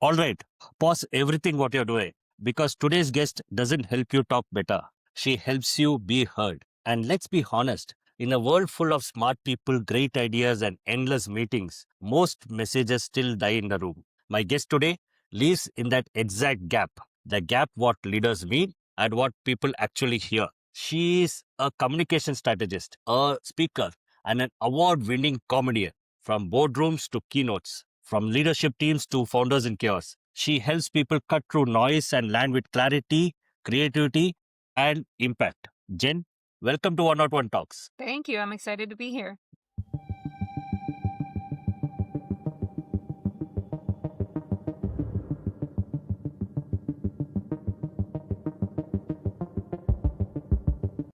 All right, pause everything what you're doing because today's guest doesn't help you talk better. She helps you be heard. And let's be honest, in a world full of smart people, great ideas, and endless meetings, most messages still die in the room. My guest today lives in that exact gap, the gap what leaders mean and what people actually hear. She is a communication strategist, a speaker, and an award winning comedian. From boardrooms to keynotes, from leadership teams to founders in chaos, she helps people cut through noise and land with clarity, creativity, and impact. Jen, welcome to 101 Talks. Thank you. I'm excited to be here.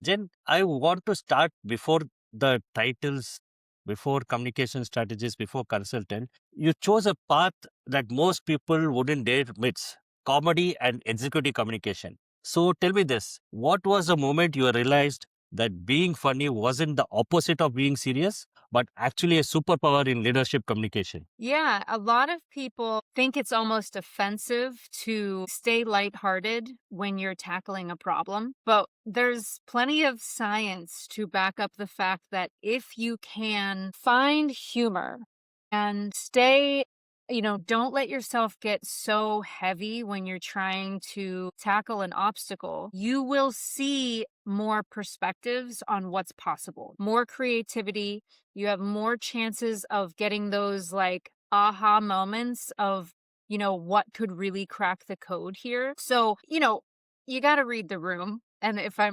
Jen, I want to start before the titles, before communication strategist, before consultant. You chose a path that most people wouldn't dare mix comedy and executive communication. So tell me this, what was the moment you realized that being funny wasn't the opposite of being serious, but actually a superpower in leadership communication? Yeah, a lot of people think it's almost offensive to stay lighthearted when you're tackling a problem. But there's plenty of science to back up the fact that if you can find humor and stay, don't let yourself get so heavy when you're trying to tackle an obstacle, you will see more perspectives on what's possible, more creativity. You have more chances of getting those like aha moments of, what could really crack the code here. So, you got to read the room. And if I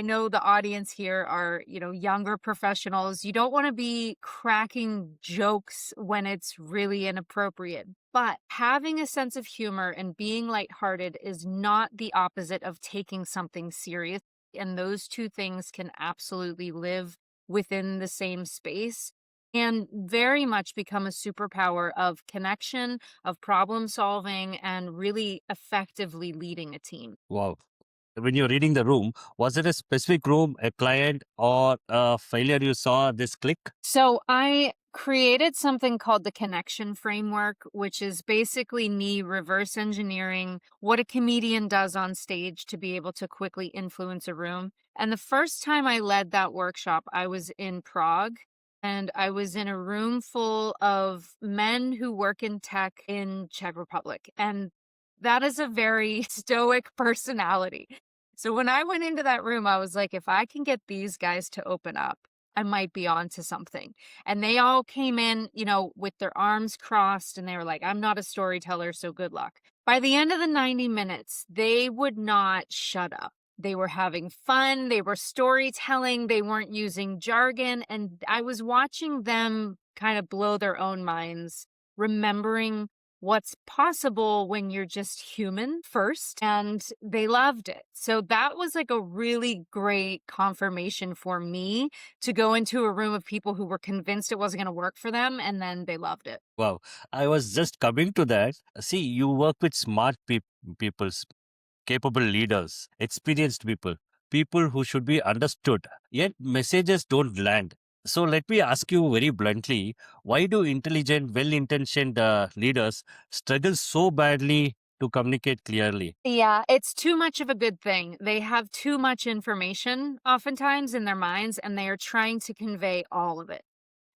know the audience here are, younger professionals. You don't want to be cracking jokes when it's really inappropriate. But having a sense of humor and being lighthearted is not the opposite of taking something serious. And those two things can absolutely live within the same space and very much become a superpower of connection, of problem solving, and really effectively leading a team. Wow. When you're reading the room, was it a specific room, a client, or a failure you saw this click? So I created something called the connection framework, which is basically me reverse engineering what a comedian does on stage to be able to quickly influence a room. And the first time I led that workshop, I was in Prague. And I was in a room full of men who work in tech in Czech Republic. And that is a very stoic personality. So when I went into that room, I was like, if I can get these guys to open up, I might be on to something. And they all came in, with their arms crossed and they were like, I'm not a storyteller, so good luck. By the end of the 90 minutes, they would not shut up. They were having fun. They were storytelling. They weren't using jargon. And I was watching them kind of blow their own minds, remembering what's possible when you're just human first. And they loved it. So that was like a really great confirmation for me to go into a room of people who were convinced it wasn't going to work for them. And then they loved it. Wow. I was just coming to that. See, you work with smart people, capable leaders, experienced people, people who should be understood, yet messages don't land. So let me ask you very bluntly, why do intelligent, well-intentioned leaders struggle so badly to communicate clearly? Yeah, it's too much of a good thing. They have too much information oftentimes in their minds, and they are trying to convey all of it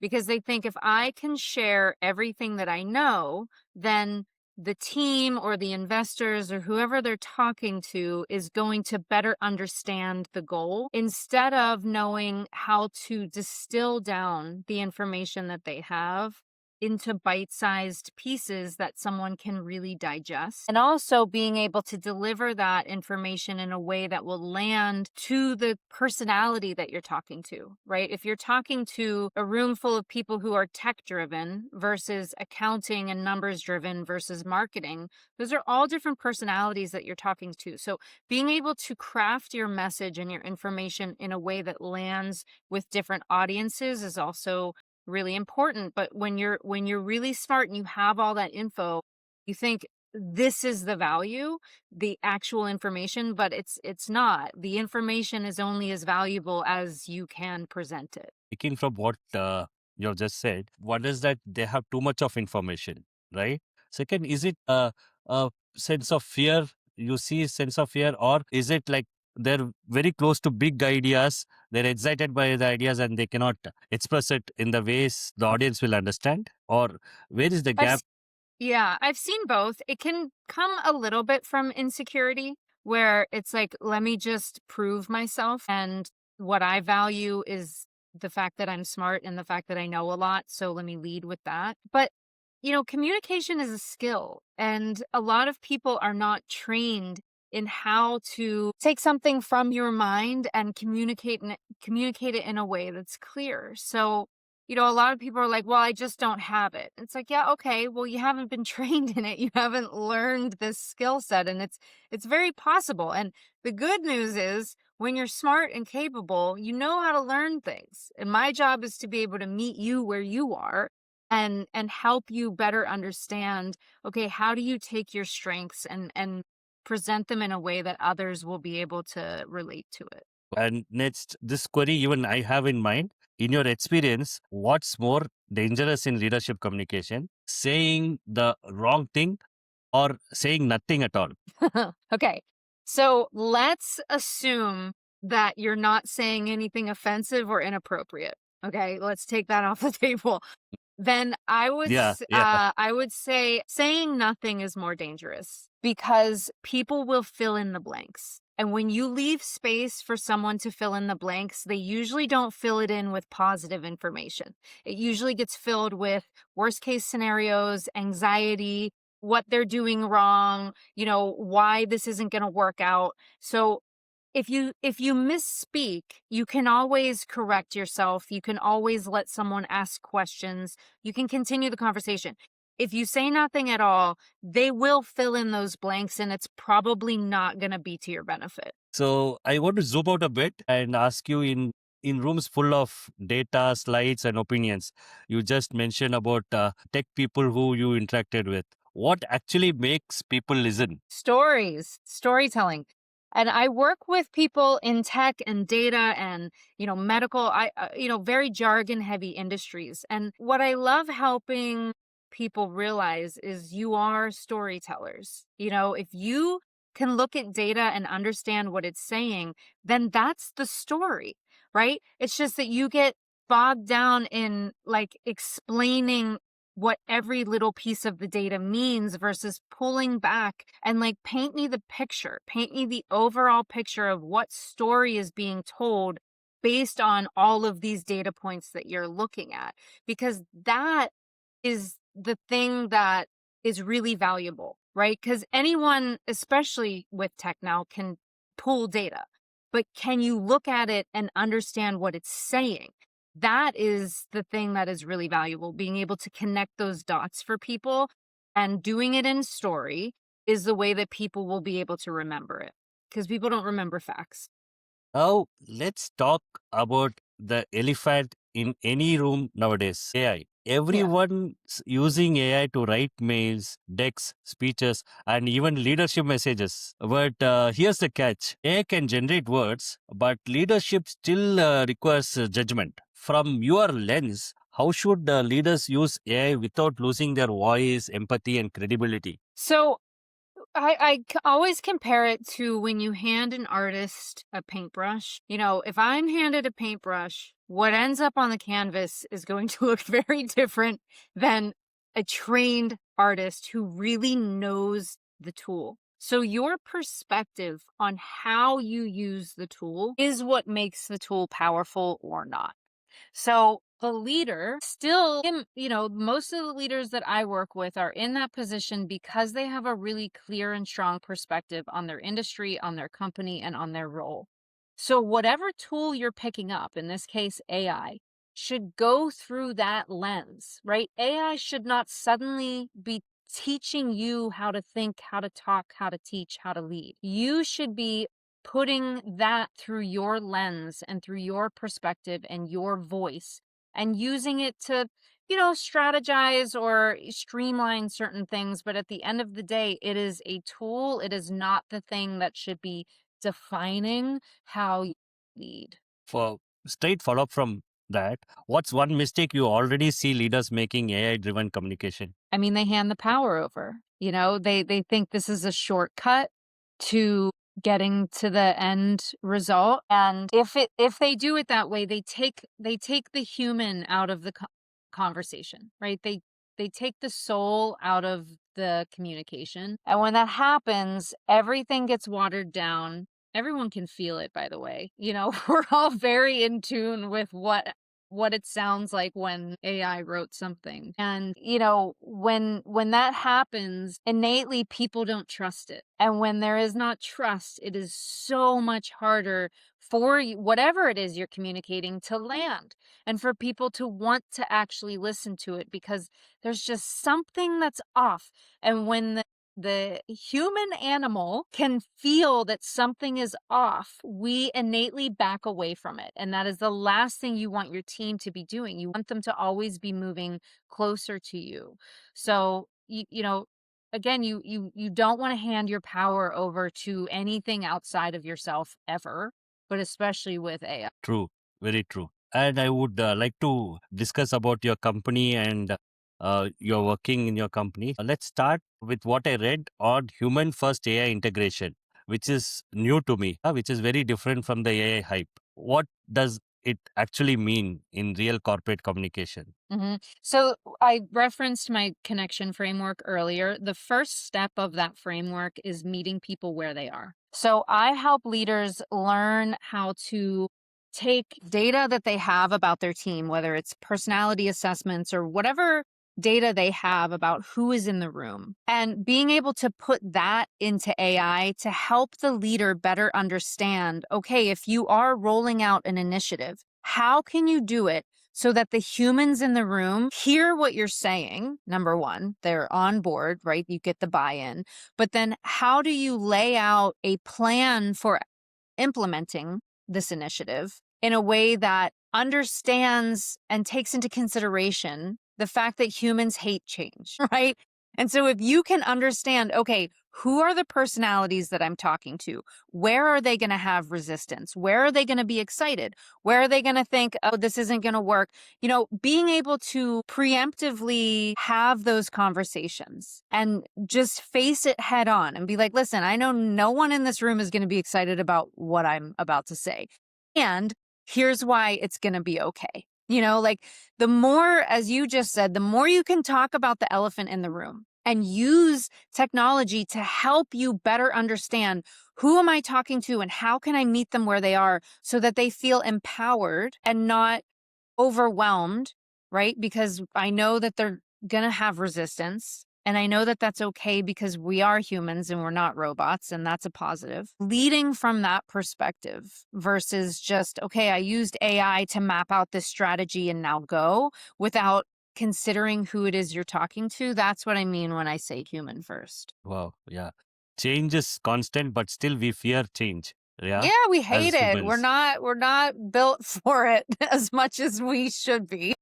because they think if I can share everything that I know, then the team or the investors or whoever they're talking to is going to better understand the goal instead of knowing how to distill down the information that they have into bite-sized pieces that someone can really digest. And also being able to deliver that information in a way that will land to the personality that you're talking to, right? If you're talking to a room full of people who are tech-driven versus accounting and numbers-driven versus marketing, those are all different personalities that you're talking to. So being able to craft your message and your information in a way that lands with different audiences is also really important. But when you're really smart and you have all that info, you think this is the value, the actual information, but it's not. The information is only as valuable as you can present it. Speaking from what you have just said, one is that they have too much of information, right? Second, is it a sense of fear? You see sense of fear, or is it like they're very close to big ideas, they're excited by the ideas and they cannot express it in the ways the audience will understand? Or where is the I've gap? Yeah, I've seen both. It can come a little bit from insecurity, where it's like, let me just prove myself. And what I value is the fact that I'm smart and the fact that I know a lot. So let me lead with that. But, communication is a skill, and a lot of people are not trained in how to take something from your mind and communicate it in a way that's clear. So, a lot of people are like, well, I just don't have it. It's like, yeah, okay, well, you haven't been trained in it. You haven't learned this skill set, and it's very possible. And the good news is when you're smart and capable, you know how to learn things. And my job is to be able to meet you where you are and help you better understand, okay, how do you take your strengths and present them in a way that others will be able to relate to it. And next, this query even I have in mind. In your experience, what's more dangerous in leadership communication? Saying the wrong thing or saying nothing at all? Okay. So let's assume that you're not saying anything offensive or inappropriate. Okay. Let's take that off the table. Then Yeah, yeah. I would say saying nothing is more dangerous because people will fill in the blanks. And when you leave space for someone to fill in the blanks, they usually don't fill it in with positive information. It usually gets filled with worst case scenarios, anxiety, what they're doing wrong, why this isn't going to work out. So if you misspeak, you can always correct yourself. You can always let someone ask questions. You can continue the conversation. If you say nothing at all, they will fill in those blanks, and it's probably not going to be to your benefit. So I want to zoom out a bit and ask you, in rooms full of data, slides, and opinions, you just mentioned about tech people who you interacted with. What actually makes people listen? Stories, storytelling. And I work with people in tech and data and, medical, very jargon heavy industries. And what I love helping people realize is you are storytellers. If you can look at data and understand what it's saying, then that's the story, right? It's just that you get bogged down in like explaining what every little piece of the data means versus pulling back and like paint me the overall picture of what story is being told based on all of these data points that you're looking at, because that is the thing that is really valuable, right? Because anyone, especially with tech now, can pull data, but can you look at it and understand what it's saying? That is the thing that is really valuable. Being able to connect those dots for people and doing it in story is the way that people will be able to remember it, because people don't remember facts. Now, let's talk about the elephant in any room nowadays, AI. Yeah. Everyone's using AI to write mails, decks, speeches, and even leadership messages. But here's the catch: AI can generate words, but leadership still requires judgment. From your lens, how should leaders use AI without losing their voice, empathy, and credibility? So always compare it to when you hand an artist a paintbrush. If I'm handed a paintbrush, what ends up on the canvas is going to look very different than a trained artist who really knows the tool. So your perspective on how you use the tool is what makes the tool powerful or not. So the leader still, most of the leaders that I work with are in that position because they have a really clear and strong perspective on their industry, on their company, and on their role. So whatever tool you're picking up, in this case, AI, should go through that lens, right? AI should not suddenly be teaching you how to think, how to talk, how to teach, how to lead. You should be putting that through your lens and through your perspective and your voice and using it to, strategize or streamline certain things. But at the end of the day, it is a tool. It is not the thing that should be defining how you lead. For straight follow up from that, what's one mistake you already see leaders making AI driven communication? I mean, they hand the power over. You know, they think this is a shortcut to getting to the end result. And if they do it that way, they take the human out of the conversation, right? They take the soul out of the communication. And when that happens, everything gets watered down. Everyone can feel it, by the way. You know, we're all very in tune with what it sounds like when AI wrote something. And you know, when that happens, innately people don't trust it. And when there is not trust, it is so much harder for whatever it is you're communicating to land and for people to want to actually listen to it because there's just something that's off. And when the human animal can feel that something is off, we innately back away from it. And that is the last thing you want your team to be doing. You want them to always be moving closer to you. So, you know, again, you don't want to hand your power over to anything outside of yourself ever, but especially with AI. True, very true. And I would like to discuss about your company and you're working in your company. Let's start with what I read on human first AI integration, which is new to me, which is very different from the AI hype. What does it actually mean in real corporate communication? So I referenced my connection framework earlier. The first step of that framework is meeting people where they are. So I help leaders learn how to take data that they have about their team, whether it's personality assessments or whatever data they have about who is in the room, and being able to put that into AI to help the leader better understand, okay, if you are rolling out an initiative, how can you do it so that the humans in the room hear what you're saying? Number one, they're on board, right? You get the buy-in. But then how do you lay out a plan for implementing this initiative in a way that understands and takes into consideration the fact that humans hate change, right? And so if you can understand, okay, who are the personalities that I'm talking to? Where are they going to have resistance? Where are they going to be excited? Where are they going to think, oh, this isn't going to work? You know, being able to preemptively have those conversations and just face it head on and be like, listen, I know no one in this room is going to be excited about what I'm about to say. And here's why it's going to be okay. You know, like the more, as you just said, the more you can talk about the elephant in the room and use technology to help you better understand who am I talking to and how can I meet them where they are so that they feel empowered and not overwhelmed, right? Because I know that they're going to have resistance. And I know that that's okay because we are humans and we're not robots, and that's a positive. Leading from that perspective versus just, okay, I used AI to map out this strategy and now go, without considering who it is you're talking to. That's what I mean when I say human first. Wow, yeah. Change is constant, but still we fear change. Yeah, Yeah, we hate as it. humans. We're not built for it as much as we should be.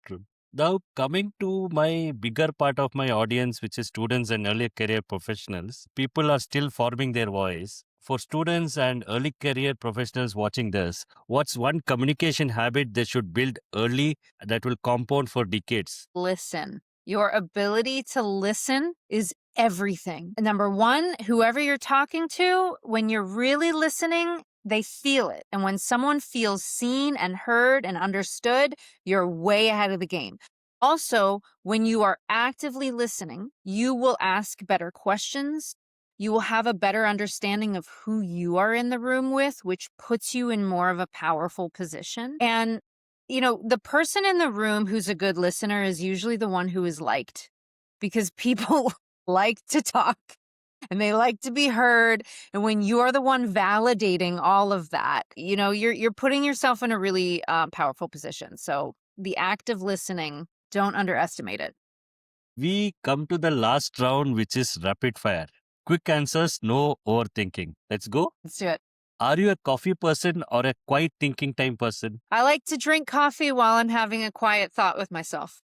True. Now, coming to my bigger part of my audience, which is students and early career professionals, people are still forming their voice. For students and early career professionals watching this, what's one communication habit they should build early that will compound for decades? Listen. Your ability to listen is everything. Number one, whoever you're talking to, when you're really listening, they feel it. And when someone feels seen and heard and understood, you're way ahead of the game. Also, when you are actively listening, you will ask better questions. You will have a better understanding of who you are in the room with, which puts you in more of a powerful position. And you know, the person in the room who's a good listener is usually the one who is liked, because people like to talk and they like to be heard. And when you are the one validating all of that, you know, you're putting yourself in a really powerful position. So the act of listening, don't underestimate it. We come to the last round, which is rapid fire. Quick answers, no overthinking. Let's go. Let's do it. Are you a coffee person or a quiet thinking time person? I like to drink coffee while I'm having a quiet thought with myself.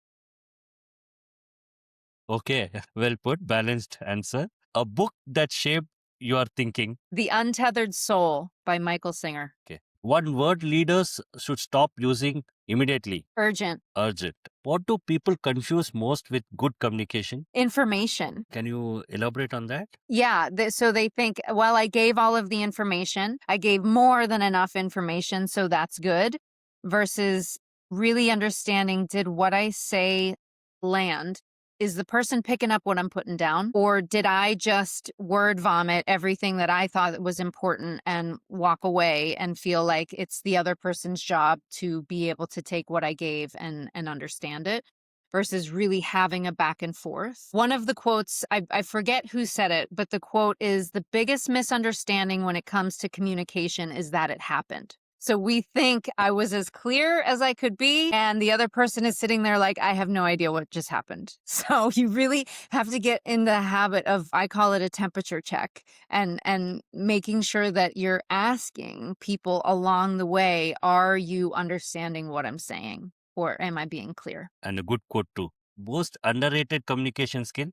Okay, well put, balanced answer. A book that shaped your thinking. The Untethered Soul by Michael Singer. Okay. One word leaders should stop using Immediately. Urgent. Urgent. What do people confuse most with good communication? Information. Can you elaborate on that? Yeah. So they think, well, I gave all of the information. I gave more than enough information, so that's good. Versus really understanding, did what I say land? Is the person picking up what I'm putting down? Or did I just word vomit everything that I thought was important and walk away and feel like it's the other person's job to be able to take what I gave and understand it? Versus really having a back and forth. One of the quotes, I forget who said it, but the quote is, the biggest misunderstanding when it comes to communication is that it happened. So we think I was as clear as I could be, and the other person is sitting there like, I have no idea what just happened. So you really have to get in the habit of, I call it a temperature check, and making sure that you're asking people along the way, are you understanding what I'm saying? Or am I being clear? And a good quote too. Most underrated communication skill?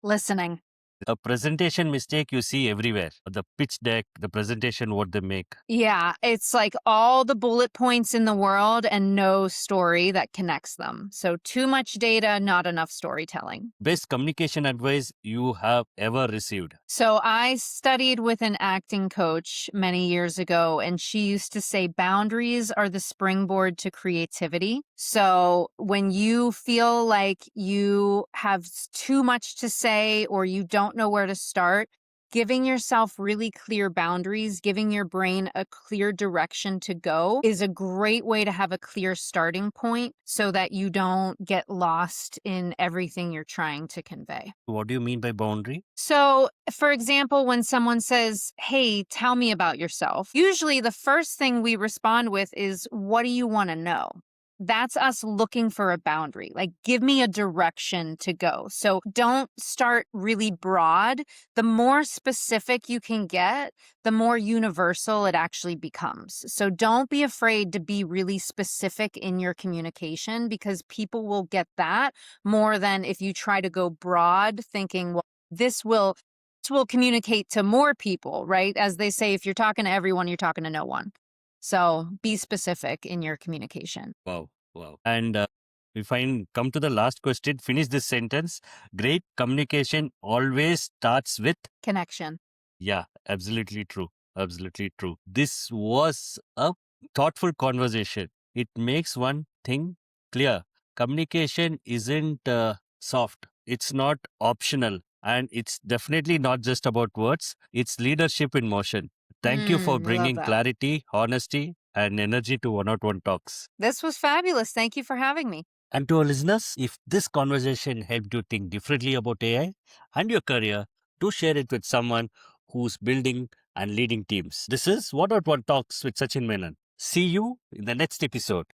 Listening. A presentation mistake you see everywhere. The pitch deck, the presentation, what they make. Yeah, it's like all the bullet points in the world and no story that connects them. So too much data, not enough storytelling. Best communication advice you have ever received? So I studied with an acting coach many years ago, and she used to say boundaries are the springboard to creativity. So when you feel like you have too much to say or you don't know where to start, giving yourself really clear boundaries, giving your brain a clear direction to go is a great way to have a clear starting point so that you don't get lost in everything you're trying to convey. What do you mean by boundary? So, for example, when someone says, hey, tell me about yourself, usually the first thing we respond with is, what do you want to know? That's us looking for a boundary. Like, give me a direction to go. So don't start really broad. The more specific you can get, the more universal it actually becomes. So don't be afraid to be really specific in your communication, because people will get that more than if you try to go broad thinking, well, this will communicate to more people, right? As they say, if you're talking to everyone, you're talking to no one. So be specific in your communication. Wow. And if I come to the last question, finish this sentence. Great communication always starts with Connection. Yeah, absolutely true. Absolutely true. This was a thoughtful conversation. It makes one thing clear. Communication isn't soft, it's not optional, and it's definitely not just about words. It's leadership in motion. Thank you for I love bringing that. clarity, honesty, and energy to one-on-one talks. This was fabulous. Thank you for having me. And to our listeners, if this conversation helped you think differently about AI and your career, do share it with someone who's building and leading teams. This is One on One Talks with Sachin Menon. See you in the next episode.